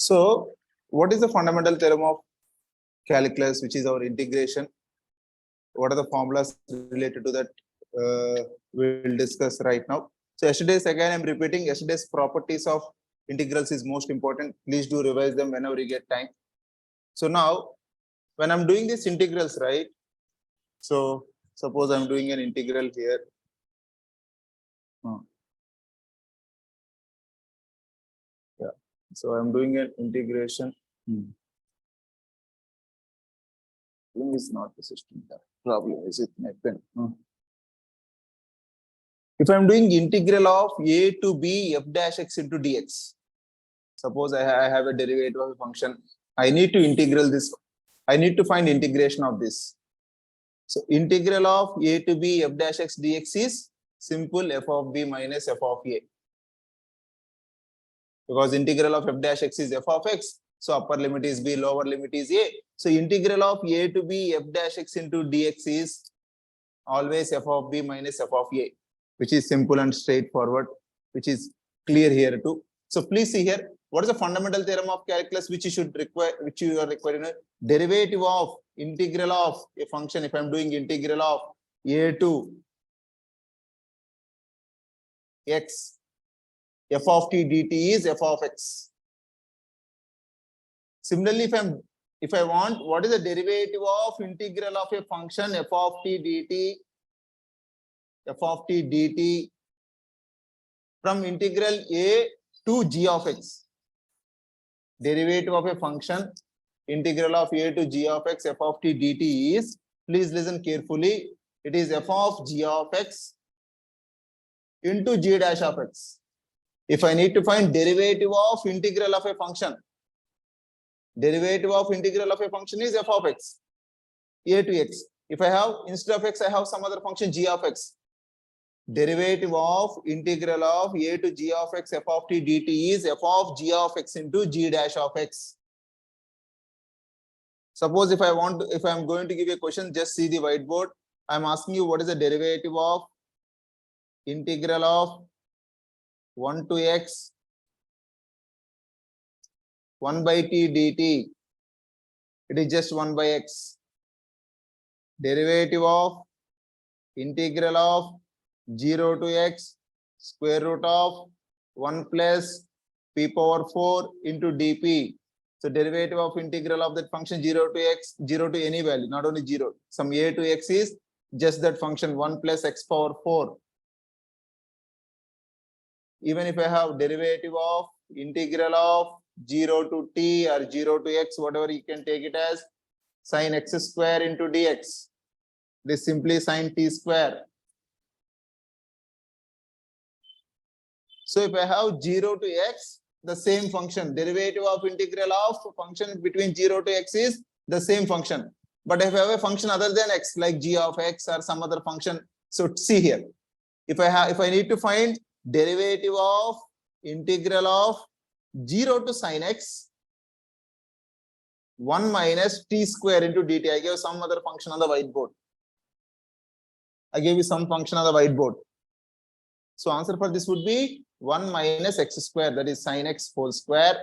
So what is the fundamental theorem of calculus, which is our integration? What are the formulas related to that? We'll discuss right now. So yesterday's, again I'm repeating, yesterday's properties of integrals is most important. Please do revise them whenever you get time. So now when I'm doing these integrals, right? So suppose I'm doing an integral here. Yeah. So I'm doing an integration. Is not the system problem. Is it my pen? If I'm doing integral of a to b f dash x into dx, suppose I have a derivative of a function. I need to integral this. I need to find integration of this. So integral of a to b f dash x dx is simple f of b minus f of a. Because integral of f dash x is f of x. So upper limit is b, lower limit is a. So integral of a to b f dash x into dx is always f of b minus f of a, which is simple and straightforward, which is clear here too. So please see here, what is the fundamental theorem of calculus which you should require, which you are requiring? Derivative of integral of a function. If I'm doing integral of a to x, f of t dt is f of x. Similarly, if I want, what is the derivative of integral of a function f of t dt from integral a to g of x? Derivative of a function integral of a to g of x f of t dt is, please listen carefully, it is f of g of x into g dash of x. If I need to find derivative of integral of a function, derivative of integral of a function is f of x, a to x. If I have, instead of x, I have some other function g of x. Derivative of integral of a to g of x f of t dt is f of g of x into g dash of x. Suppose if I'm going to give you a question, just see the whiteboard. I'm asking you what is the derivative of integral of 1 to x 1 by t dt. It is just 1 by x. Derivative of integral of 0 to x square root of 1 plus p power 4 into dp. So derivative of integral of that function 0 to x, 0 to any value, not only 0. Some a to x is just that function 1 plus x power 4. Even if I have derivative of integral of 0 to t or 0 to x, whatever you can take it as, sine x square into dx. It is simply sine t square. So if I have 0 to x, the same function, derivative of integral of function between 0 to x is the same function. But if I have a function other than x, like g of x or some other function, so see here, if I need to find derivative of integral of 0 to sine x 1 minus t square into dt. I gave some other function on the whiteboard. I gave you some function on the whiteboard. So answer for this would be 1 minus x square, that is sine x whole square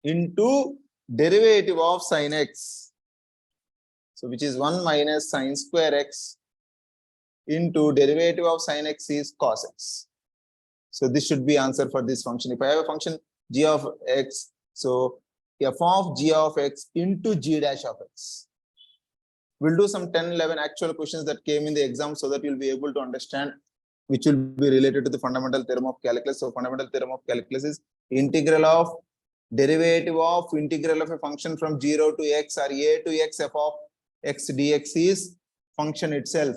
into derivative of sine x. So which is 1 minus sine square x into derivative of sine x is cos x. So this should be answer for this function. If I have a function g of x, so f of g of x into g dash of x. We'll do some 10, 11 actual questions that came in the exam so that you'll be able to understand, which will be related to the fundamental theorem of calculus. So fundamental theorem of calculus is integral of derivative of integral of a function from 0 to x or a to x f of x dx is function itself.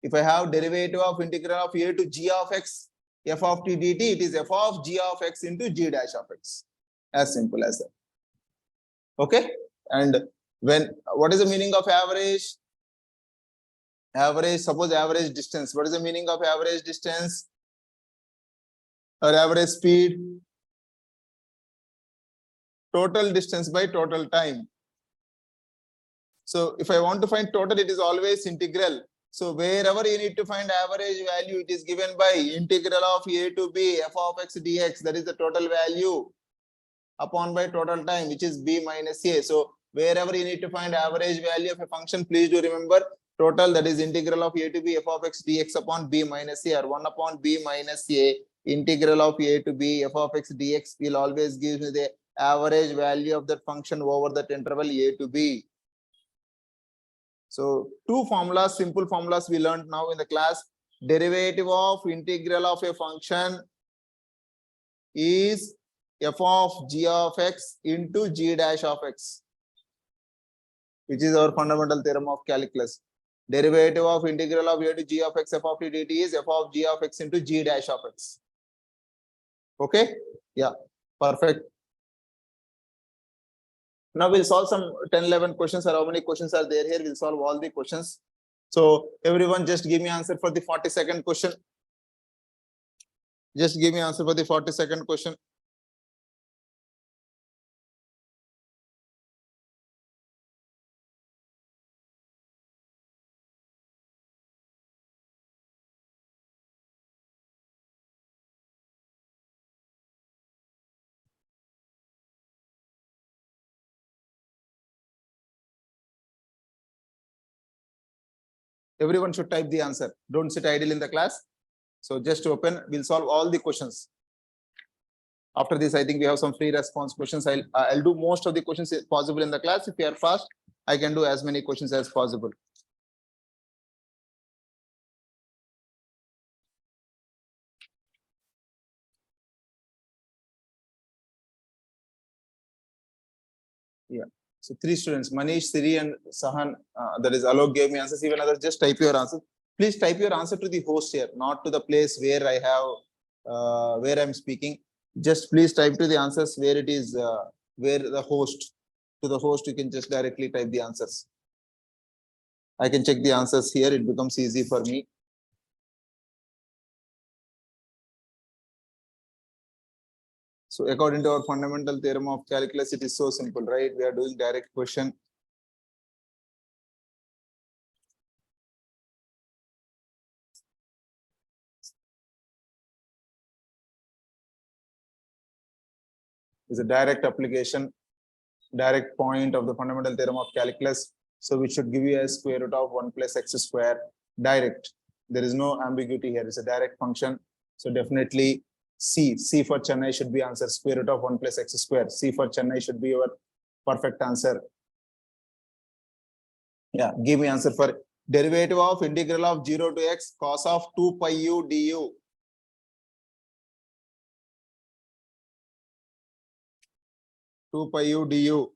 If I have derivative of integral of a to g of x f of t dt, it is f of g of x into g dash of x. As simple as that. Okay? And what is the meaning of average? Average, suppose average distance. What is the meaning of average distance or average speed? Total distance by total time. So if I want to find total, it is always integral. So wherever you need to find average value, it is given by integral of a to b f of x dx. That is the total value upon by total time, which is b minus a. So wherever you need to find average value of a function, please do remember total, that is integral of a to b f of x dx upon b minus a, or 1 upon b minus a. Integral of a to b f of x dx will always give me the average value of that function over that interval a to b. So two formulas, simple formulas we learned now in the class. Derivative of integral of a function is f of g of x into g dash of x, which is our fundamental theorem of calculus. Derivative of integral of a to g of x f of t dt is f of g of x into g dash of x. Okay? Yeah, perfect. Now we'll solve some 10, 11 questions, or how many questions are there here. We'll solve all the questions. So everyone just give me answer for the 42nd question. Just give me answer for the 42nd question. Everyone should type the answer. Don't sit idle in the class. So just open, we'll solve all the questions. After this, I think we have some free response questions. I'll do most of the questions possible in the class. If you are fast, I can do as many questions as possible. Yeah. So three students, Manish, Siri, and Sahan, that is Alok gave me answers. Even others, just type your answer. Please type your answer to the host here, not to the place where I have, where I'm speaking. Just please type to the answers where it is, where the host, to the host, you can just directly type the answers. I can check the answers here. It becomes easy for me. So according to our fundamental theorem of calculus, it is so simple, right? We are doing direct question. Is a direct application, direct point of the fundamental theorem of calculus. So we should give you a square root of 1 plus x square, direct. There is no ambiguity here. It's a direct function. So definitely C for Chennai should be answer, square root of 1 plus x square. C for Chennai should be your perfect answer. Yeah, give me answer for derivative of integral of 0 to x cos of 2 pi u du. 2 pi u du.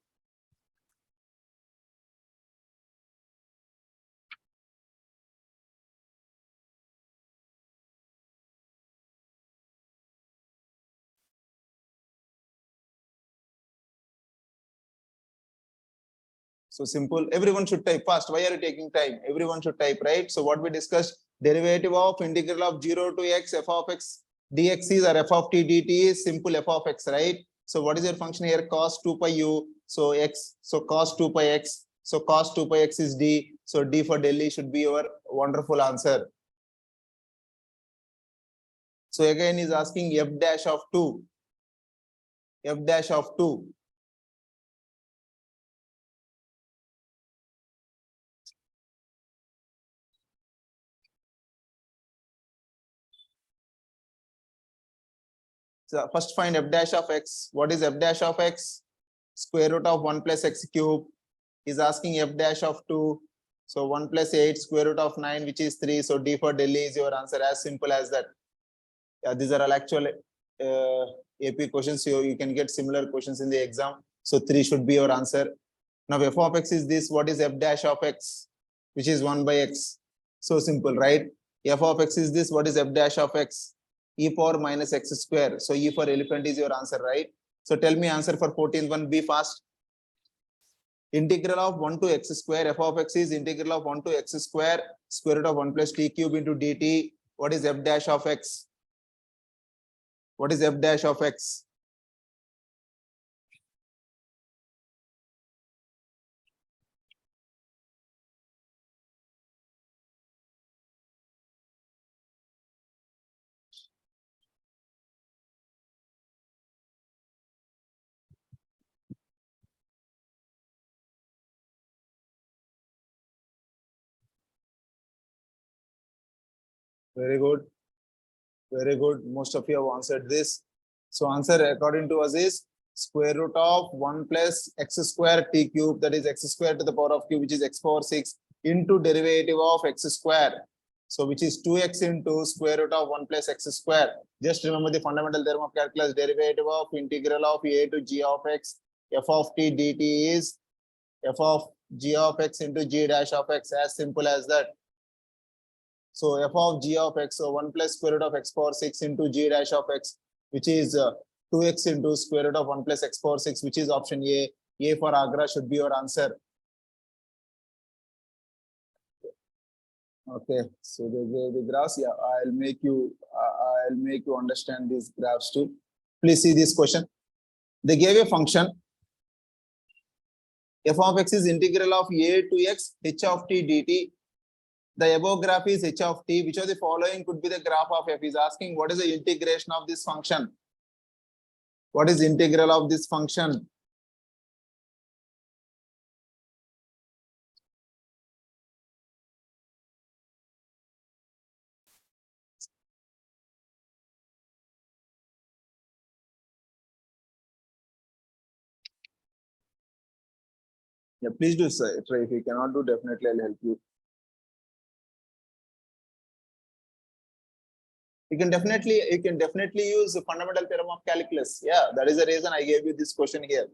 So simple. Everyone should type fast. Why are you taking time? Everyone should type, right? So what we discussed, derivative of integral of 0 to x f of x dx is, or f of t dt is simple f of x, right? So what is your function here? Cos 2 pi u. So x. So cos 2 pi x. So cos 2 pi x is d. So d for Delhi should be your wonderful answer. So again is asking f dash of 2. F dash of 2. So first find f dash of x. What is f dash of x? Square root of 1 plus x cube. Is asking f dash of 2. So 1 plus 8 square root of 9, which is 3. So D for Delhi is your answer, as simple as that. Yeah, these are all actual AP questions. So you can get similar questions in the exam. So 3 should be your answer. Now f of x is this. What is f dash of x? Which is 1 by x. So simple, right? F of x is this. What is f dash of x? E power minus x square. So E for elephant is your answer, right? So tell me answer for 14th one. Be fast. Integral of 1 to x square, f of x is integral of 1 to x square, square root of 1 plus t cube into dt. What is f dash of x? What is f dash of x? Very good. Very good. Most of you have answered this. So answer according to us is square root of 1 plus x square t cube, that is x square to the power of q, which is x power 6 into derivative of x square. So which is 2x into square root of 1 plus x square. Just remember the fundamental theorem of calculus. Derivative of integral of a to g of x f of t dt is f of g of x into g dash of x, as simple as that. So f of g of x, so 1 plus square root of x power 6 into g dash of x, which is 2x into square root of 1 plus x power 6, which is option A. A for Agra should be your answer. Okay, so they gave the graphs. Yeah, I'll make you understand these graphs too. Please see this question. They gave a function f of x is integral of a to x h of t dt. The above graph is h of t. Which of the following could be the graph of f? Is asking what is the integration of this function? What is integral of this function? Yeah, please do try. If you cannot do, definitely I'll help you. You can definitely use the fundamental theorem of calculus. Yeah, that is the reason I gave you this question here.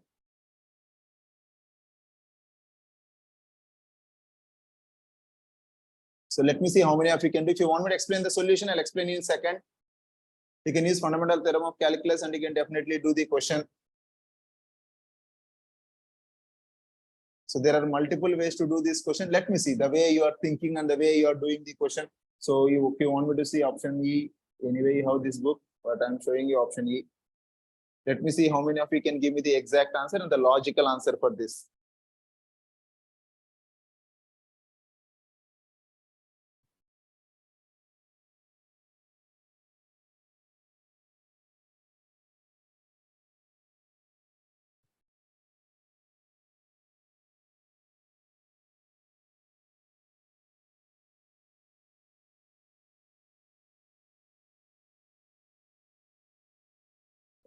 So let me see how many of you can do. If you want me to explain the solution, I'll explain in a second. You can use fundamental theorem of calculus and you can definitely do the question. So there are multiple ways to do this question. Let me see the way you are thinking and the way you are doing the question. So if you want me to see option E, anyway, you have this book, but I'm showing you option E. Let me see how many of you can give me the exact answer and the logical answer for this.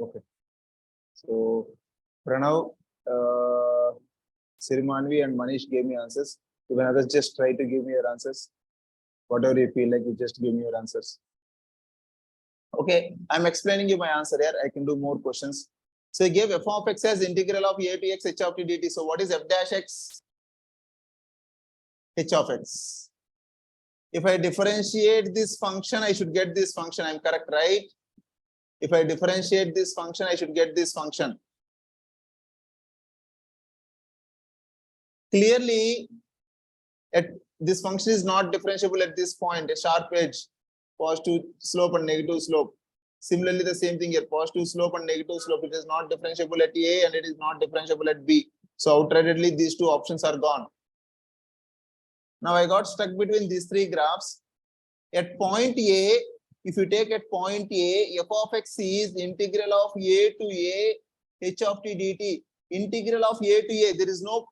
Okay. So Pranav, Sirimanvi and Manish gave me answers. Even others, just try to give me your answers. Whatever you feel like, you just give me your answers. Okay, I'm explaining you my answer here. I can do more questions. So I gave f of x as integral of a to x h of t dt. So what is f dash x? H of x. If I differentiate this function, I should get this function. I'm correct, right? If I differentiate this function, I should get this function. Clearly, this function is not differentiable at this point, a sharp edge, positive slope and negative slope. Similarly, the same thing here, positive slope and negative slope. It is not differentiable at A and it is not differentiable at B. So outrightly, these two options are gone. Now I got stuck between these three graphs. At point A, if you take at point A, f of x is integral of a to a h of t dt. Integral of a to a, there is no,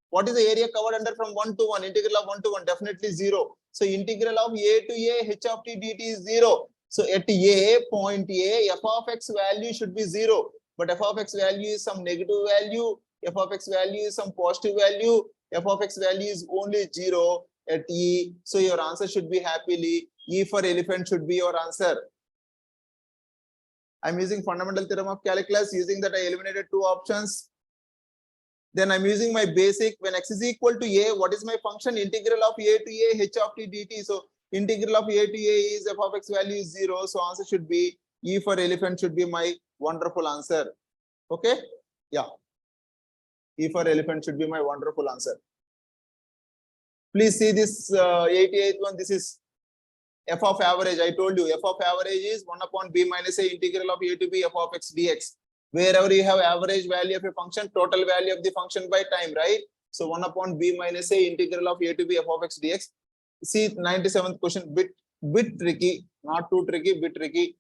what is the area covered under from 1 to 1? Integral of 1 to 1, definitely 0. So integral of a to a h of t dt is 0. So at A, point A, f of x value should be 0. But f of x value is some negative value, f of x value is some positive value, f of x value is only 0 at E. So your answer should be happily E for elephant should be your answer. I'm using fundamental theorem of calculus. Using that, I eliminated two options. Then I'm using my basic. When x is equal to a, what is my function? Integral of a to a h of t dt. So integral of a to a is f of x value is 0. So answer should be E for elephant should be my wonderful answer. Okay? Yeah. E for elephant should be my wonderful answer. Please see this 88th one. This is f of average. I told you f of average is 1 upon b minus a integral of a to b f of x dx. Wherever you have average value of a function, total value of the function by time, right? So 1 upon b minus a integral of a to b f of x dx. See 97th question, bit tricky, not too tricky, bit tricky.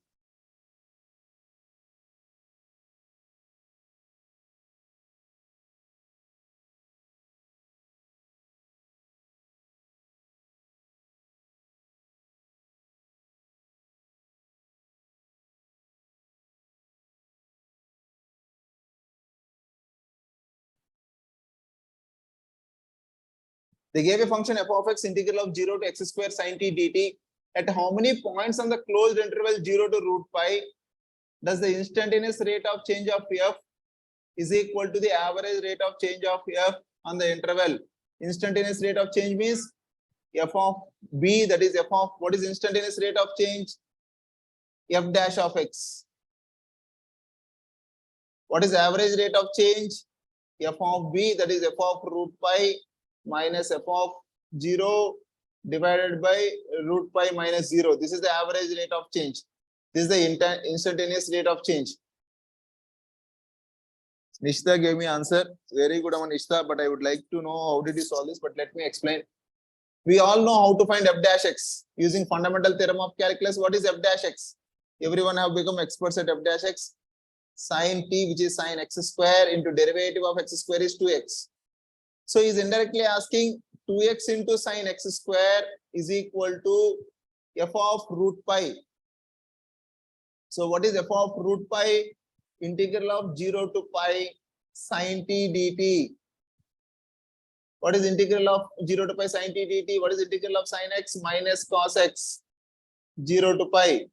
They gave a function f of x integral of 0 to x square sin t dt. At how many points on the closed interval 0 to root pi does the instantaneous rate of change of f is equal to the average rate of change of f on the interval? Instantaneous rate of change means f of b, that is f of, what is instantaneous rate of change? F dash of x. What is average rate of change? F of b, that is f of root pi minus f of 0 divided by root pi minus 0. This is the average rate of change. This is the instantaneous rate of change. Nishita gave me answer. Very good, Nishita, but I would like to know how did you solve this, but let me explain. We all know how to find f dash x using fundamental theorem of calculus. What is f dash x? Everyone have become experts at f dash x. Sin t, which is sin x square, into derivative of x square is 2x. So he is indirectly asking 2x into sin x square is equal to f of root pi. So what is f of root pi? Integral of 0 to pi sin t dt. What is integral of 0 to pi sin t dt? What is integral of sin x? Minus cos x 0 to pi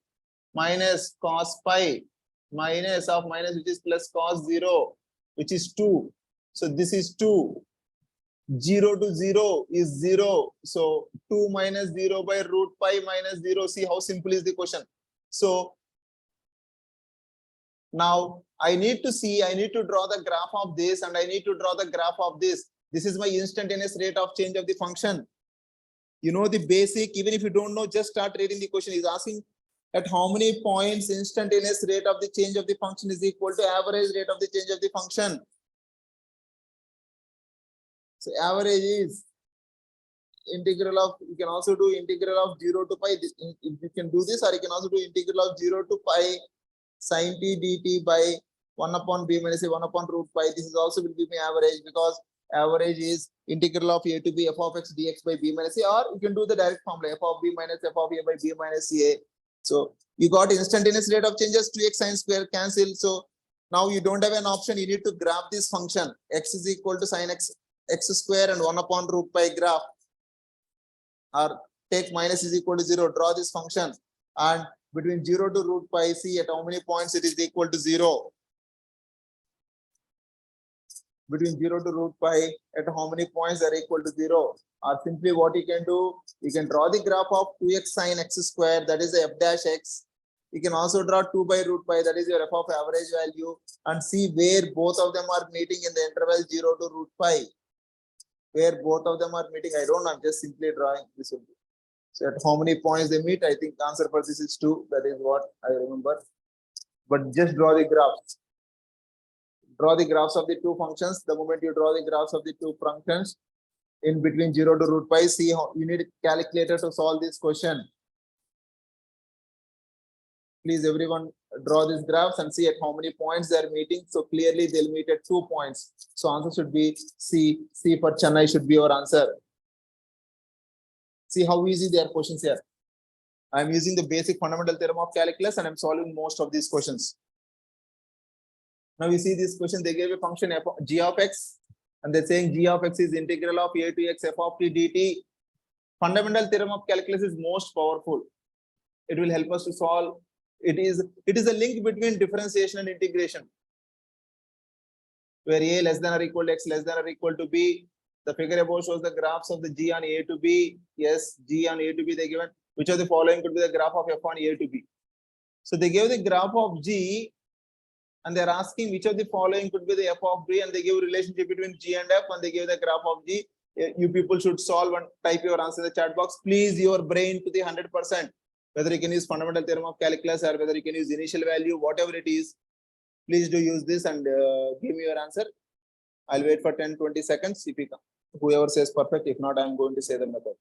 minus cos pi minus of minus, which is plus cos 0, which is 2. So this is 2. 0 to 0 is 0. So 2 minus 0 by root pi minus 0. See how simple is the question. So now I need to draw the graph of this and I need to draw the graph of this. This is my instantaneous rate of change of the function. You know the basic, even if you don't know, just start reading the question. He's asking at how many points instantaneous rate of the change of the function is equal to average rate of the change of the function. So average is integral of, you can also do integral of 0 to pi. You can do this, or you can also do integral of 0 to pi sin t dt by 1 upon b minus a 1 upon root pi. This is also will give me average, because average is integral of a to b f of x dx by b minus a, or you can do the direct formula f of b minus f of a by b minus a. So you got instantaneous rate of changes 2x sin square cancel. So now you don't have an option. You need to graph this function. X is equal to sin x square and 1 upon root pi graph, or take minus is equal to 0. Draw this function, and between 0 to root pi, see at how many points it is equal to 0. Between 0 to root pi, at how many points are equal to 0? Or simply what you can do, you can draw the graph of 2x sin x square, that is the f dash x. You can also draw 2 by root pi, that is your f of average value, and see where both of them are meeting in the interval 0 to root pi. Where both of them are meeting, I don't know, I'm just simply drawing this. So at how many points they meet, I think the answer for this is 2. That is what I remember. But just draw the graphs. Draw the graphs of the two functions. The moment you draw the graphs of the two functions in between 0 to root pi, see how you need a calculator to solve this question. Please everyone draw these graphs and see at how many points they are meeting. So clearly they'll meet at 2 points. So answer should be C. C for Chennai should be your answer. See how easy their questions here. I'm using the basic fundamental theorem of calculus and I'm solving most of these questions. Now you see this question, they gave a function f g of x and they're saying g of x is integral of a to x f of t dt. Fundamental theorem of calculus is most powerful. It will help us to solve. It is a link between differentiation and integration. Where a less than or equal to x less than or equal to b. The figure above shows the graphs of the g on a to b. Yes, g on a to b they given. Which of the following could be the graph of f on a to b? So they gave the graph of g and they're asking which of the following could be the f of b, and they give a relationship between g and f and they give the graph of g. You people should solve and type your answer in the chat box. Please your brain to the 100%. Whether you can use fundamental theorem of calculus or whether you can use initial value, whatever it is, please do use this and give me your answer. I'll wait for 10-20 seconds. If you come, whoever says perfect, if not, I'm going to say the method.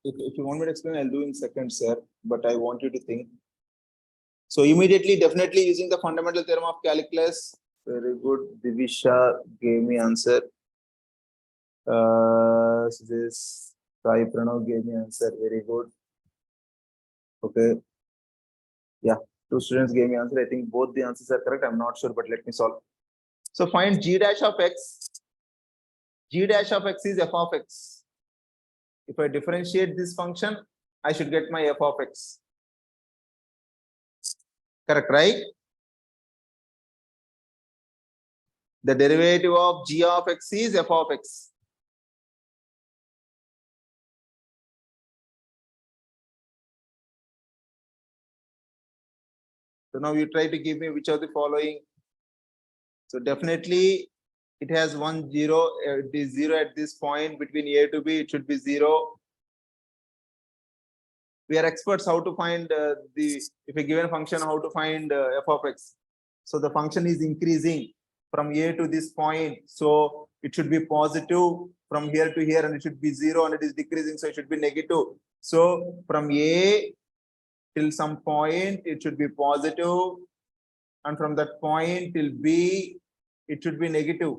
If you want me to explain, I'll do in seconds, sir. But I want you to think. So immediately, definitely using the fundamental theorem of calculus. Very good. Divisha gave me answer. This Sai Pranav gave me answer. Very good. Okay. Yeah. Two students gave me answer. I think both the answers are correct. I'm not sure, but let me solve. So find g dash of x. G dash of x is f of x. If I differentiate this function, I should get my f of x. Correct, right? The derivative of g of x is f of x. So now you try to give me which of the following. So definitely it has 1, 0. It is 0 at this point between a to b. It should be 0. We are experts how to find if a given function, how to find f of x. So the function is increasing from a to this point. So it should be positive from here to here, and it should be 0, and it is decreasing. So it should be negative. So from a till some point, it should be positive, and from that point till b, it should be negative.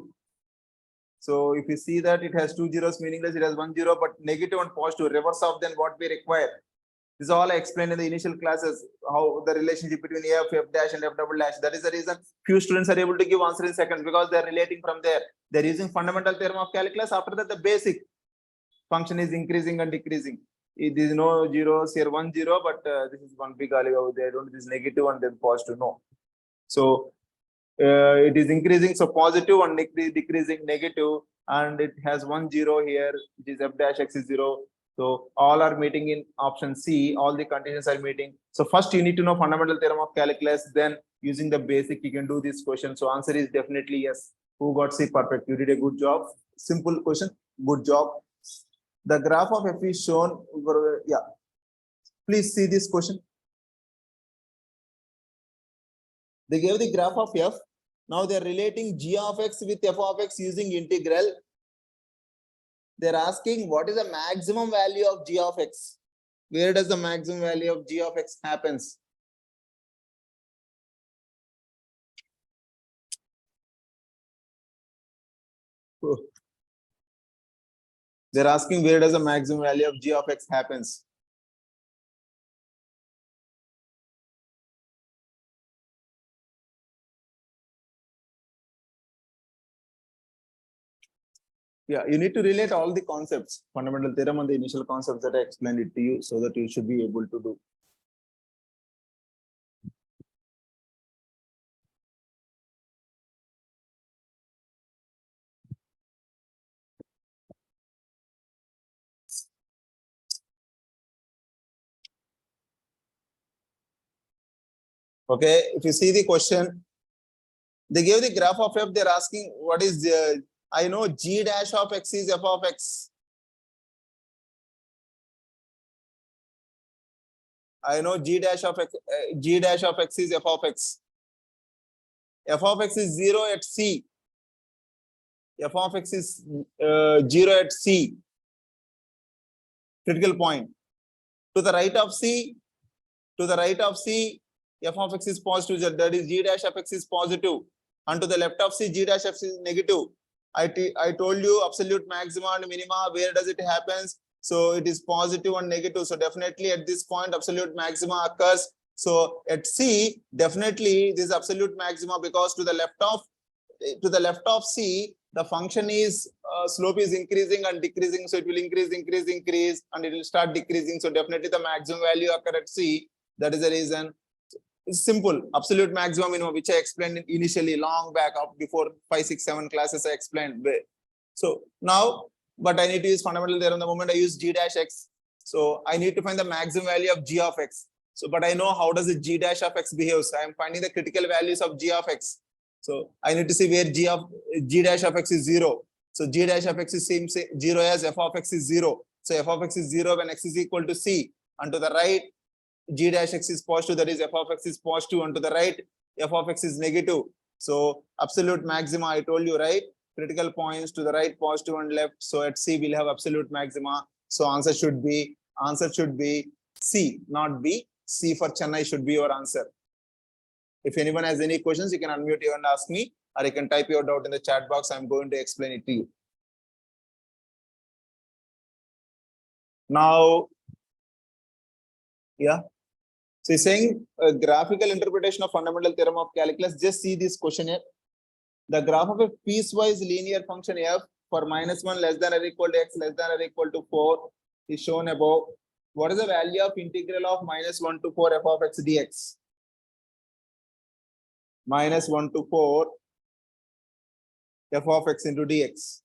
So if you see that it has 2 zeros, meaningless, it has 1 0, but negative and positive, reverse of then what we require. This is all I explained in the initial classes, how the relationship between f dash and f double dash. That is the reason few students are able to give answer in seconds, because they are relating from there. They're using fundamental theorem of calculus. After that, the basic function is increasing and decreasing. There is no zeros here, 1 0, but this is one big olive over there. Don't this negative and then positive. No. So it is increasing, so positive, and decreasing negative, and it has 1 0 here, which is f dash x is 0. So all are meeting in option C. All the conditions are meeting. So first you need to know fundamental theorem of calculus. Then using the basic, you can do this question. So answer is definitely yes. Who got C? Perfect. You did a good job. Simple question. Good job. The graph of f is shown. Yeah. Please see this question. They gave the graph of f. Now they are relating g of x with f of x using integral. They're asking what is the maximum value of g of x? Where does the maximum value of g of x happens? They're asking where does the maximum value of g of x happens? Yeah, you need to relate all the concepts, fundamental theorem and the initial concepts that I explained it to you, so that you should be able to do. Okay, if you see the question, they gave the graph of f. They're asking what is the, I know g dash of x is f of x. I know g dash of x, is f of x. F of x is 0 at c. F of x is 0 at c. Critical point. To the right of c, f of x is positive. That is g dash of x is positive. And to the left of c, g dash of x is negative. I told you absolute maxima and minima, where does it happens? So it is positive and negative. So definitely at this point, absolute maxima occurs. So at C, definitely this absolute maxima, because to the left of C, the function is slope is increasing and decreasing. So it will increase, and it will start decreasing. So definitely the maximum value occur at C. That is the reason. It's simple. Absolute maximum minimum, which I explained initially long back up before 5, 6, 7 classes I explained. So now, but I need to use fundamental theorem. The moment I use g dash x, so I need to find the maximum value of g of x. So, but I know how does the g dash of x behaves. I am finding the critical values of g of x. So I need to see where g dash of x is 0. So g dash of x is same 0 as f of x is 0. So f of x is 0 when x is equal to c. And to the right, g dash x is positive, that is f of x is positive, and to the right, f of x is negative. So absolute maxima, I told you, right? Critical points to the right, positive and left. So at C, we'll have absolute maxima. So answer should be Answer should be C, not B. C for Chennai should be your answer. If anyone has any questions, you can unmute you and ask me, or you can type your doubt in the chat box. I'm going to explain it to you. Now, yeah. So he's saying a graphical interpretation of fundamental theorem of calculus. Just see this question here. The graph of a piecewise linear function f for -1 less than or equal to x less than or equal to 4 is shown above. What is the value of integral of -1 to 4 f of x dx? -1 to 4 f of x into dx.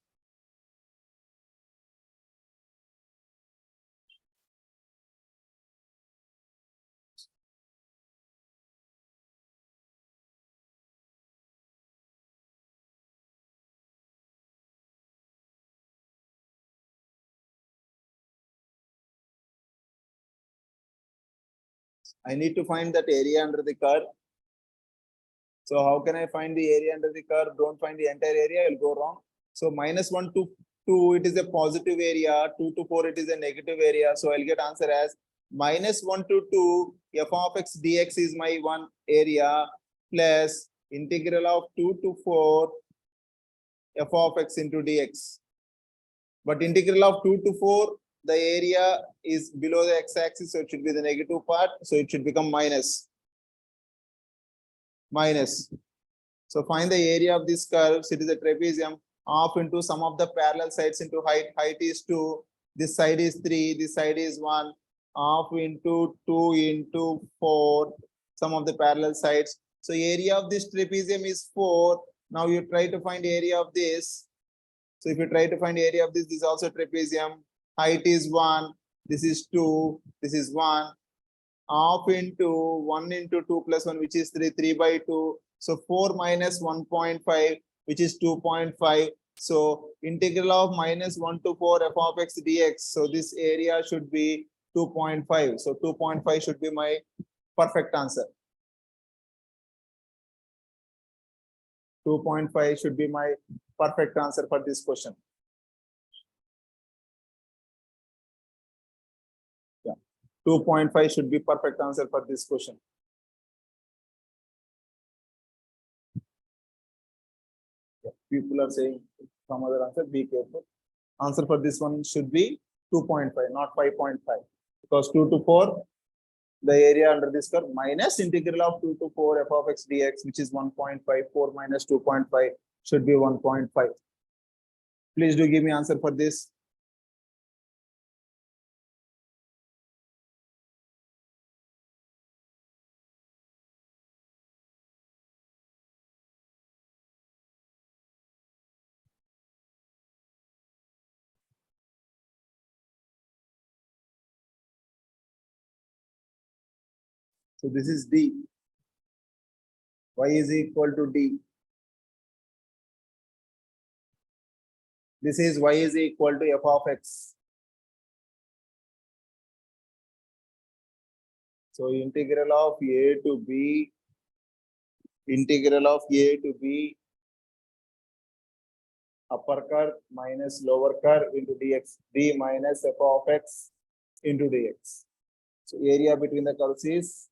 I need to find that area under the curve. So how can I find the area under the curve? Don't find the entire area, you'll go wrong. So -1 to 2, it is a positive area. 2 to 4, it is a negative area. So I'll get answer as -1 to 2, f of x dx is my one area, plus integral of 2 to 4, f of x into dx. But integral of 2 to 4, the area is below the x-axis, so it should be the negative part. So it should become minus. So find the area of this curve. So it is a trapezium. Half into sum of the parallel sides into height. Height is 2. This side is 3. This side is 1. Half into 2 into 4. Sum of the parallel sides. So area of this trapezium is 4. Now you try to find area of this. So if you try to find area of this, this is also trapezium. Height is 1. This is 2. This is 1. Half into 1 into 2 plus 1, which is 3. 3 by 2. So 4 minus 1.5, which is 2.5. So integral of -1 to 4 f of x dx. So this area should be 2.5. So 2.5 should be my perfect answer. 2.5 should be my perfect answer for this question. Yeah, 2.5 should be perfect answer for this question. Yeah, people are saying some other answer, be careful. Answer for this one should be 2.5, not 5.5. Because 2 to 4, the area under this curve minus integral of 2 to 4 f of x dx, which is 1.5. 4 minus 2.5 should be 1.5. Please do give me answer for this. So this is D. Y is equal to D. This is y is equal to f of x. So integral of a to b, upper curve minus lower curve into dx, d minus f of x into dx. So area between the curves is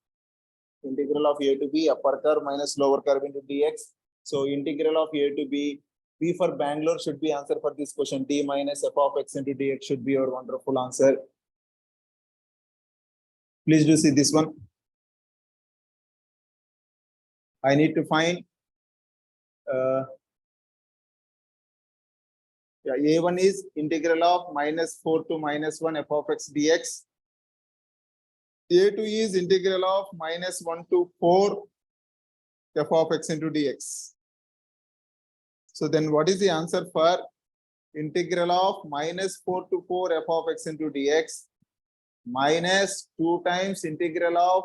integral of a to b, upper curve minus lower curve into dx. So integral of a to b, B for Bangalore should be answer for this question. D minus f of x into dx should be your wonderful answer. Please do see this one. I need to find A1 is integral of -4 to -1 f of x dx. A2 is integral of -1 to 4 f of x into dx. So then what is the answer for integral of -4 to 4 f of x into dx minus 2 times integral of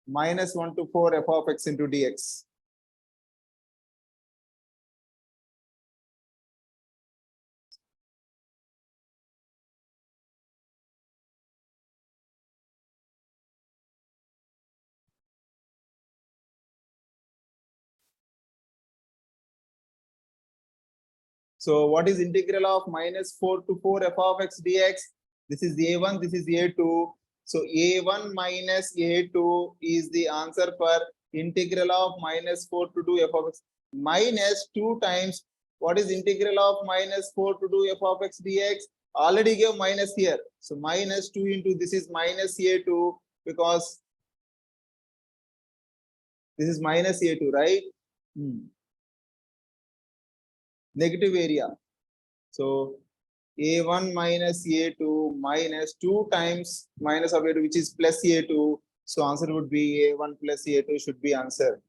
-1 to 4 f of x into dx? So what is integral of -4 to 4 f of x dx? This is A1, this is A2. So A1 minus A2 is the answer for integral of minus 4 to 2 f of x. Minus 2 times, what is integral of minus 4 to 2 f of x dx? Already gave minus here. So minus 2 into this is minus A2 because this is minus A2, right? Negative area. So A1 minus A2 minus 2 times minus of A2, which is plus A2. So answer would be A1 plus A2 should be answer.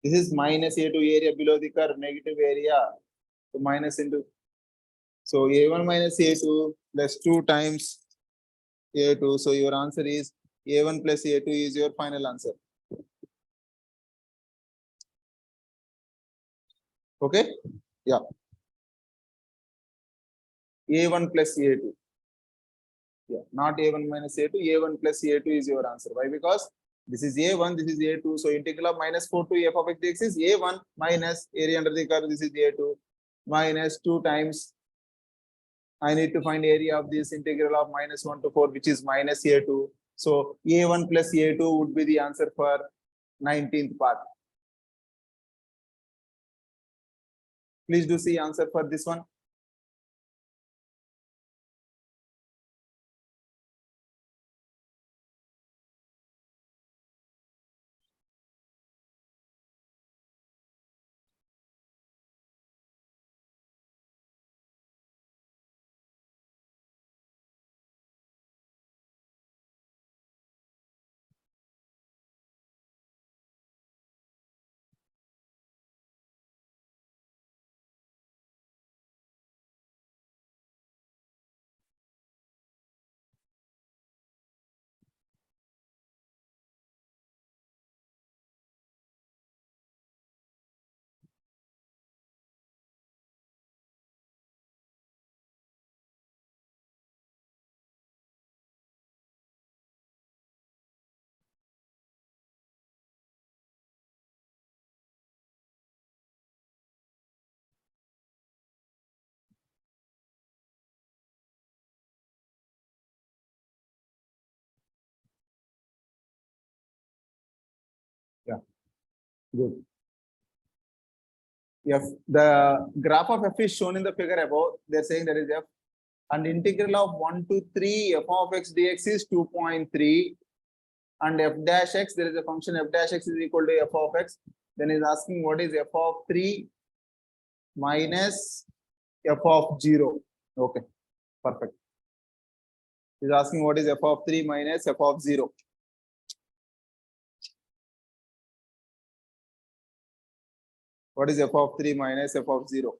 This is minus A2 area below the curve, negative area. So minus into. So A1 minus A2 plus 2 times A2. So your answer is A1 plus A2 is your final answer. Okay? Yeah. A1 plus A2. Yeah, not A1 minus A2, A1 plus A2 is your answer. Why? Because this is A1, this is A2. So integral of minus 4 to f of x dx is A1 minus area under the curve. This is A2 minus 2 times. I need to find area of this integral of minus 1 to 4, which is minus A2. So A1 plus A2 would be the answer for 19th part. Please do see answer for this one. Yeah, good. If the graph of f is shown in the figure above, they're saying that is f, and integral of 1 to 3 f of x dx is 2.3, and f dash x, there is a function f dash x is equal to f of x. Then is asking what is f of 3 minus f of 0. Okay, perfect. He's asking what is f of 3 minus f of 0. What is f of 3 minus f of 0?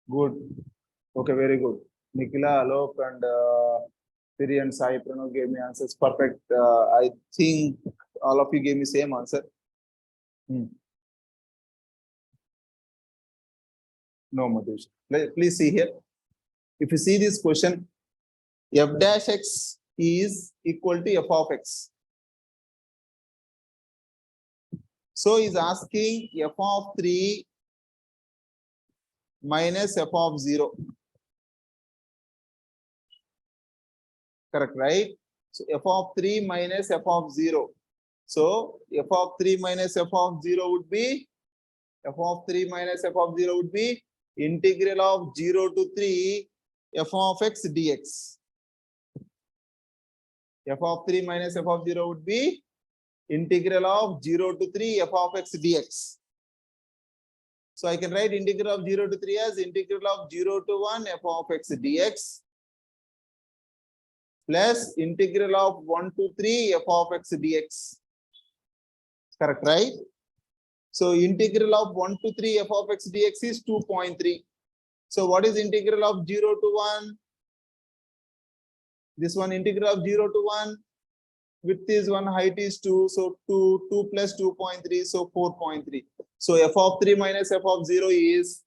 Good. Okay, very good. Nikila, Alok, and Siri and Sai Pranav gave me answers. Perfect. I think all of you gave me same answer. No, Madhush. Please see here. If you see this question, f dash x is equal to f of x. So he's asking f of 3 minus f of 0. Correct, right? So f of 3 minus f of 0. So f of 3 minus f of 0 would be f of 3 minus f of 0 would be integral of 0 to 3 f of x dx. F of 3 minus f of 0 would be integral of 0 to 3 f of x dx. So I can write integral of 0 to 3 as integral of 0 to 1 f of x dx plus integral of 1 to 3 f of x dx. Correct, right? So integral of 1 to 3 f of x dx is 2.3. So what is integral of 0 to 1? This one integral of 0 to 1, width is 1, height is 2. So 2 plus 2.3, so 4.3. So f of 3 minus f of 0 is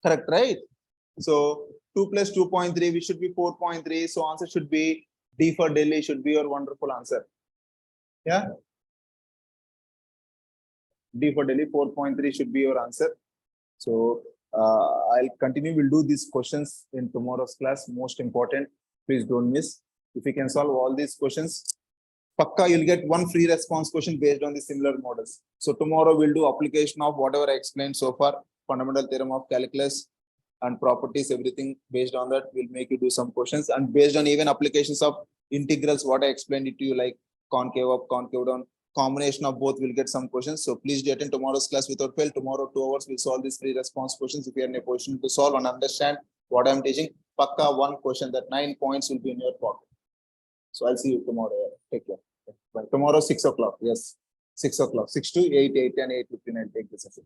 correct, right? So 2 plus 2.3, which should be 4.3. So answer should be D for Delhi should be your wonderful answer. Yeah. D for Delhi, 4.3 should be your answer. So I'll continue. We'll do these questions in tomorrow's class. Most important, please don't miss. If you can solve all these questions, Pakka, you'll get one free response question based on the similar models. So tomorrow we'll do application of whatever I explained so far, fundamental theorem of calculus and properties, everything based on that. We'll make you do some questions, and based on even applications of integrals, what I explained it to you, like concave up, concave down, combination of both, will get some questions. So please do attend tomorrow's class without fail. Tomorrow 2 hours we'll solve these free response questions. If you are in a position to solve and understand what I'm teaching, Pakka, one question, that 9 points will be in your pocket. So I'll see you tomorrow. Take care. Bye. Tomorrow 6 o'clock. Yes, 6 o'clock. 6 to 8, 8 and 8:15. I'll take this.